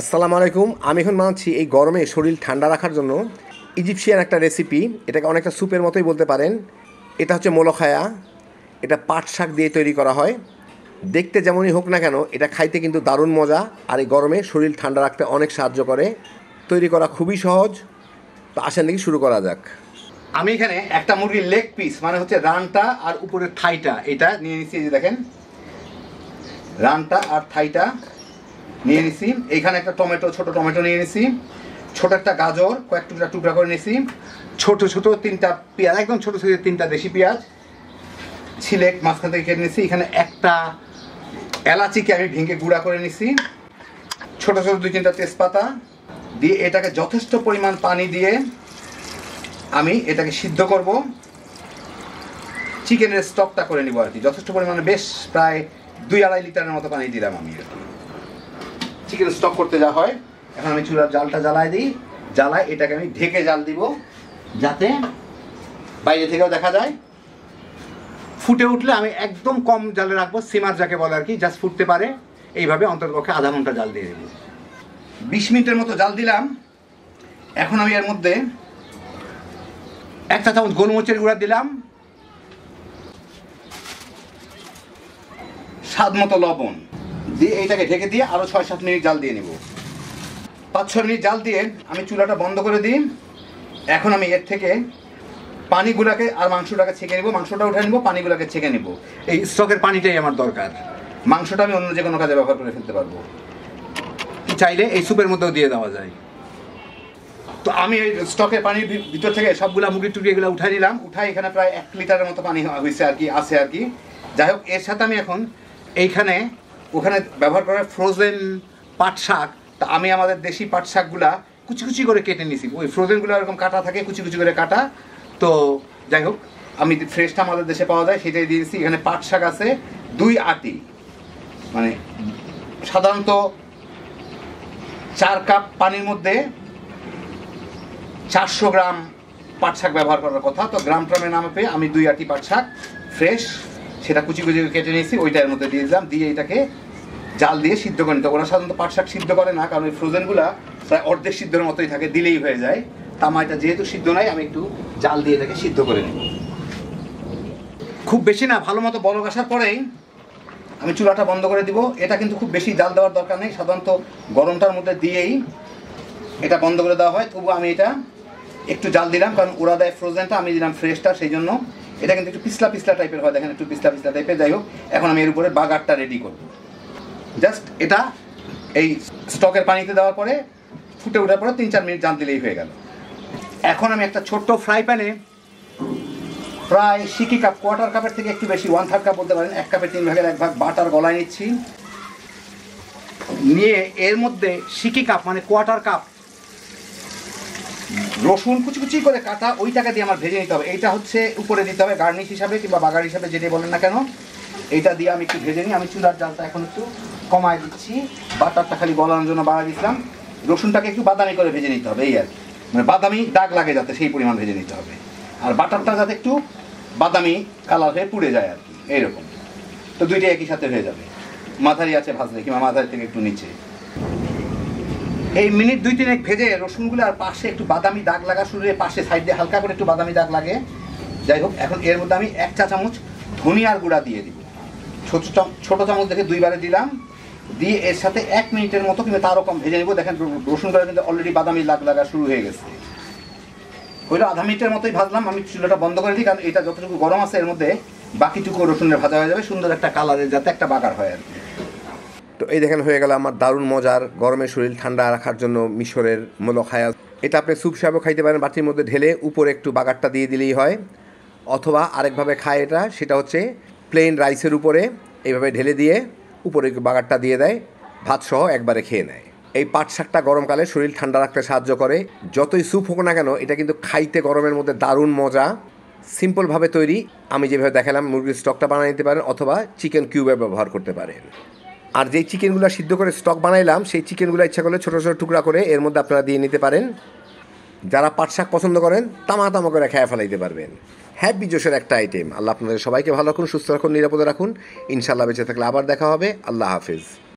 আসসালামু আলাইকুম। আমি এখন বানাচ্ছি এই গরমে শরীর ঠান্ডা রাখার জন্য ইজিপশিয়ান একটা রেসিপি। এটাকে অনেকটা স্যুপের মতোই বলতে পারেন। এটা হচ্ছে মোলখায়া। এটা পাট শাক দিয়ে তৈরি করা হয়। দেখতে যেমনই হোক না কেন, এটা খাইতে কিন্তু দারুণ মজা, আর এই গরমে শরীর ঠান্ডা রাখতে অনেক সাহায্য করে। তৈরি করা খুবই সহজ। তো আসেন দেখি শুরু করা যাক। আমি এখানে একটা মুরগির লেগ পিস, মানে হচ্ছে রানটা আর উপরের থাইটা, এটা নিয়ে নিচ্ছি। এই যে দেখেন, রানটা আর থাইটা নিয়ে নিছি। এইখানে একটা টমেটো, ছোট টমেটো নিয়ে নিছি। ছোট একটা গাজর কয়েক টুকরা টুকরা করে নিছি। ছোট ছোট তিনটা পেঁয়াজ, একদম ছোট ছোট তিনটা দেশি পেঁয়াজ ছিলে মাঝখান থেকে কেটে নিছি। এখানে একটা এলাচিকে আমি ভেঙে গুঁড়া করে নিছি। ছোট ছোট দুই তিনটা তেজপাতা দিয়ে এটাকে যথেষ্ট পরিমাণ পানি দিয়ে আমি এটাকে সিদ্ধ করব। চিকেনের স্টকটা করে নিব আর কি, যথেষ্ট পরিমাণে, বেশ প্রায় 2-2.5 লিটারের মতো পানি দিলাম আমি আর কি চিকেন স্টক করতে যা হয়। এখন আমি চুলার জালটা জ্বালাই দিই। জ্বালায় এটাকে আমি ঢেকে জাল দিব, যাতে বাইরে থেকেও দেখা যায়। ফুটে উঠলে আমি একদম কম জালে রাখবো, সিমার যাকে বলে আর কি, জাস্ট ফুটতে পারে এইভাবে। অন্ততপক্ষে আধা ঘন্টা জাল দিয়ে দেব। 20 মিনিটের মতো জাল দিলাম। এখন আমি এর মধ্যে 1 চা চামচ গোলমরিচের গুঁড়া দিলাম, স্বাদ মতো লবণ দিয়ে এইটাকে ঢেকে দিয়ে আরো 6-7 মিনিট জাল দিয়ে নিব। 5-6 মিনিট জাল দিয়ে আমি চুলাটা বন্ধ করে দিই। এখন আমি এর থেকে পানিগুলাকে আর মাংসটাকে ছেঁকে নিব। মাংসটা উঠে নিব, পানিগুলাকে ছেঁকে নিব। এই স্টকের পানিটাই আমার দরকার। মাংসটা আমি অন্য যে কোনো কাজে ব্যবহার করে ফেলতে পারবো, চাইলে এই স্যুপের মধ্যেও দিয়ে দেওয়া যায়। তো আমি এই স্টকের পানির ভিতর থেকে সবগুলা মুরগির টুকরি এগুলো উঠাই নিলাম। উঠাই এখানে প্রায় 1 লিটারের মতো পানি হয়েছে আর কি, আছে আর কি। যাই হোক, এর সাথে আমি এখন এইখানে ওখানে ব্যবহার করা ফ্রোজেন পাট শাক, তা আমি আমাদের দেশি পাট শাকগুলা কুচি কুচি করে কেটে নিছি। ওই ফ্রোজেনগুলো এরকম কাটা থাকে, কুচি কুচি করে কাটা। তো যাই হোক, আমি ফ্রেশটা আমাদের দেশে পাওয়া যায় সেটাই দিয়েছি। এখানে পাট শাক আছে 2 আটি, মানে সাধারণত 4 কাপ পানির মধ্যে 400 গ্রাম পাট শাক ব্যবহার করার কথা। তো গ্রাম ট্রামের নামে পেয়ে আমি 2 আটি পাট শাক ফ্রেশ, সেটা কুচি কুচি কেটে নিয়েছি, ওইটার মধ্যে দিয়ে দিলাম। দিয়ে এটাকে জাল দিয়ে সিদ্ধ করে নিতে। ওরা সাধারণত পাট শাক সিদ্ধ করে না, কারণ ওই ফ্রোজেনগুলা প্রায় অর্ধেক সিদ্ধের মতোই থাকে, দিলেই হয়ে যায়। তা আমার এটা যেহেতু সিদ্ধ নাই, আমি একটু জাল দিয়ে এটাকে সিদ্ধ করে নেব। খুব বেশি না, ভালো মতো বলক আসার পরেই আমি চুলাটা বন্ধ করে দিব। এটা কিন্তু খুব বেশি জাল দেওয়ার দরকার নেই, সাধারণত গরমটার মধ্যে দিয়েই এটা বন্ধ করে দেওয়া হয়। তবু আমি এটা একটু জাল দিলাম, কারণ ওরা দেয় ফ্রোজেনটা, আমি দিলাম ফ্রেশটা, সেই জন্য এটা কিন্তু একটু পিছলা পিছলা টাইপের হয়। দেখেন, একটু পিছলা পিছলা টাইপের। যাই হোক, এখন আমি এর উপরে বাগারটা রেডি করব। জাস্ট এটা এই স্টকের পানিতে দেওয়ার পরে ফুটে ওঠার পরে 3-4 মিনিট জাল দিলেই হয়ে গেল। এখন আমি একটা ছোট্ট ফ্রাই প্যানে প্রায় সিকি কাপ, কোয়ার্টার কাপের থেকে একটু বেশি, 1/3 কাপ বলতে পারেন, 1 কাপের 3 ভাগের 1 ভাগ বাটার গলায় নিচ্ছি। নিয়ে এর মধ্যে সিকি কাপ, মানে কোয়ার্টার কাপ রসুন কুচি কুচি করে কাটা, ওইটাকে দিয়ে আমার ভেজে নিতে হবে। এইটা হচ্ছে উপরে দিতে হবে গার্নিশ হিসাবে কিংবা বাগার হিসাবে, যেটাই বলেন না কেন। এইটা দিয়ে আমি একটু ভেজে নিই। আমি চুলার জালটা এখন একটু কমায় দিচ্ছি, বাটারটা খালি গলানোর জন্য বাড়াই দিচ্ছিলাম। রসুনটাকে একটু বাদামি করে ভেজে নিতে হবে, এই আর কি, মানে বাদামি দাগ লাগে যাতে, সেই পরিমাণ ভেজে নিতে হবে। আর বাটারটা যাতে একটু বাদামি কালার হয়ে পুড়ে যায় আর কি, এইরকম। তো দুইটাই একই সাথে হয়ে যাবে। মাঝারি আছে ভাজলে, কিংবা মাঝারি থেকে একটু নিচে। এই মিনিট 2-3 ভেজে রসুনগুলো আর পাশে একটু বাদামি দাগ লাগা শুরু হয়ে, পাশে সাইড দিয়ে হালকা করে একটু বাদামি দাগ লাগে। যাই হোক, এখন এর মধ্যে আমি 1 চা চামচ ধনিয়ার গুঁড়া দিয়ে দিব। ছোট চামচ দেখে 2 বারে দিলাম। দিয়ে এর সাথে 1 মিনিটের মতো কিংবা তারও কম ভেজে নেব। দেখেন, রসুনগুলো কিন্তু অলরেডি বাদামি দাগ লাগা শুরু হয়ে গেছে। ওইটা আধা মিনিটের মতোই ভাজলাম। আমি চুলাটা বন্ধ করে দিই, কারণ এটা যতটুকু গরম আছে এর মধ্যে বাকিটুকু রসুনের ভাজা হয়ে যাবে, সুন্দর একটা কালারের, যাতে একটা বাগার হয় আর কি। তো এই দেখেন, হয়ে গেল আমার দারুণ মজার গরমের শরীর ঠান্ডা রাখার জন্য মিশরের মোলখায়া। এটা আপনি স্যুপ হিসাবেও খাইতে পারেন, বাটির মধ্যে ঢেলে উপরে একটু বাগারটা দিয়ে দিলেই হয়। অথবা আরেকভাবে খায় এটা, সেটা হচ্ছে প্লেন রাইসের উপরে এইভাবে ঢেলে দিয়ে উপরে বাগারটা দিয়ে দেয়, ভাত সহ একবারে খেয়ে নেয়। এই পাট শাকটা গরমকালে শরীর ঠান্ডা রাখতে সাহায্য করে। যতই স্যুপ হোক না কেন, এটা কিন্তু খাইতে গরমের মধ্যে দারুণ মজা। সিম্পলভাবে তৈরি। আমি যেভাবে দেখালাম, মুরগির স্টকটা বানিয়ে নিতে পারেন, অথবা চিকেন কিউবে ব্যবহার করতে পারেন। আর যেই চিকেনগুলো সিদ্ধ করে স্টক বানাইলাম, সেই চিকেনগুলো ইচ্ছা করলে ছোটো ছোটো টুকরা করে এর মধ্যে আপনারা দিয়ে নিতে পারেন। যারা পাট শাক পছন্দ করেন, তামা তামা করে খেয়ে ফেলাইতে পারবেন। হ্যাপি জোশের একটা আইটেম। আল্লাহ আপনাদের সবাইকে ভালো রাখুন, সুস্থ রাখুন, নিরাপদে রাখুন। ইনশাআল্লাহ বেঁচে থাকলে আবার দেখা হবে। আল্লাহ হাফিজ।